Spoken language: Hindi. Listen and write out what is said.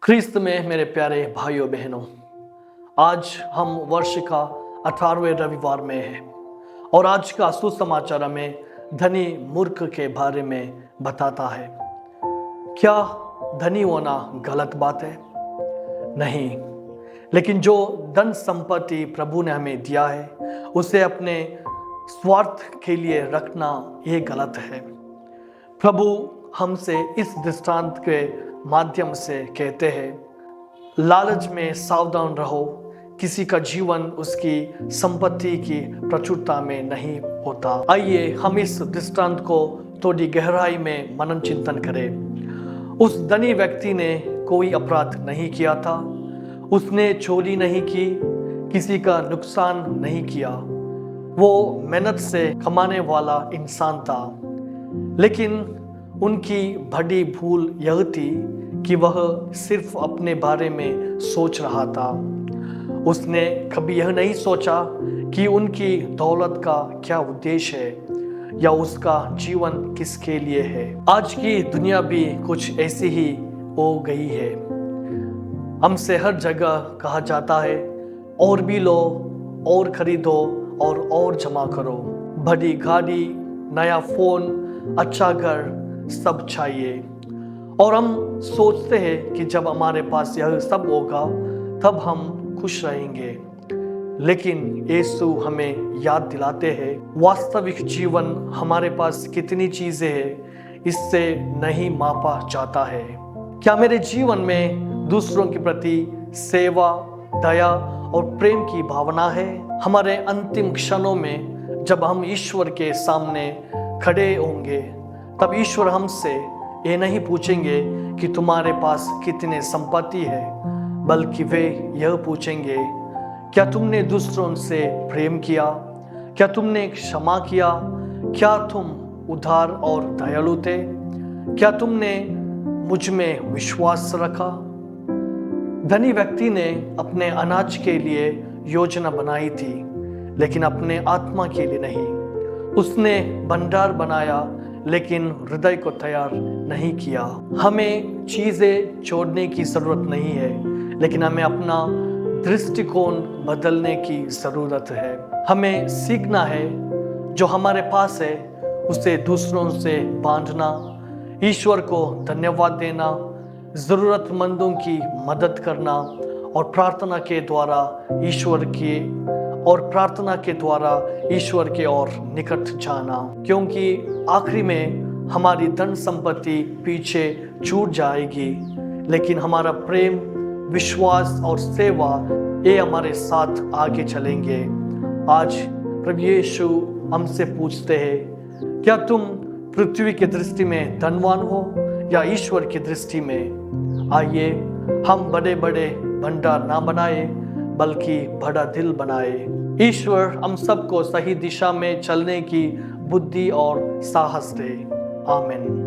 ख्रिस्त में मेरे प्यारे भाइयों बहनों, आज हम वर्ष का 18वें रविवार में हैं और आज का सुसमाचार हमें धनी मूर्ख के बारे में बताता है। क्या धनी होना गलत बात है? नहीं, लेकिन जो धन संपत्ति प्रभु ने हमें दिया है उसे अपने स्वार्थ के लिए रखना ये गलत है। प्रभु हमसे इस दृष्टांत के माध्यम से कहते हैं, लालच में सावधान रहो, किसी का जीवन उसकी संपत्ति की प्रचुरता में नहीं होता। आइए हम इस दृष्टांत को थोड़ी गहराई में मनन चिंतन करें। उस धनी व्यक्ति ने कोई अपराध नहीं किया था, उसने चोरी नहीं की, किसी का नुकसान नहीं किया। वो मेहनत से कमाने वाला इंसान था, लेकिन उनकी बड़ी भूल यह थी कि वह सिर्फ अपने बारे में सोच रहा था। उसने कभी यह नहीं सोचा कि उनकी दौलत का क्या उद्देश्य है या उसका जीवन किसके लिए है। आज की दुनिया भी कुछ ऐसी ही हो गई है। हमसे हर जगह कहा जाता है, और भी लो, और खरीदो और जमा करो। बड़ी गाड़ी, नया फोन, अच्छा घर सब चाहिए और हम सोचते हैं कि जब हमारे पास यह सब होगा तब हम खुश रहेंगे। लेकिन यीशु हमें याद दिलाते हैं, वास्तविक जीवन हमारे पास कितनी चीजें हैं इससे नहीं मापा जाता है। क्या मेरे जीवन में दूसरों के प्रति सेवा, दया और प्रेम की भावना है? हमारे अंतिम क्षणों में जब हम ईश्वर के सामने खड़े होंगे तब ईश्वर हमसे ये नहीं पूछेंगे कि तुम्हारे पास कितने संपत्ति है, बल्कि वे यह पूछेंगे, क्या तुमने दूसरों से प्रेम किया? क्या तुमने क्षमा किया? क्या तुम उदार और दयालु थे? क्या तुमने मुझ में विश्वास रखा? धनी व्यक्ति ने अपने अनाज के लिए योजना बनाई थी, लेकिन अपने आत्मा के लिए नहीं। उसने भंडार बनाया, लेकिन हृदय को तैयार नहीं किया। हमें चीजें छोड़ने की जरूरत नहीं है, लेकिन हमें अपना दृष्टिकोण बदलने की जरूरत है। हमें सीखना है जो हमारे पास है उसे दूसरों से बांटना, ईश्वर को धन्यवाद देना, जरूरतमंदों की मदद करना और प्रार्थना के द्वारा ईश्वर के ओर निकट जाना। क्योंकि आखिरी में हमारी धन संपत्ति पीछे छूट जाएगी, लेकिन हमारा प्रेम, विश्वास और सेवा ये हमारे साथ आगे चलेंगे। आज प्रभु यीशु हमसे पूछते हैं, क्या तुम पृथ्वी की दृष्टि में धनवान हो या ईश्वर की दृष्टि में? आइए हम बड़े बड़े भंडार ना बनाए, बल्कि बड़ा दिल बनाए। ईश्वर हम सबको सही दिशा में चलने की बुद्धि और साहस दे। आमीन।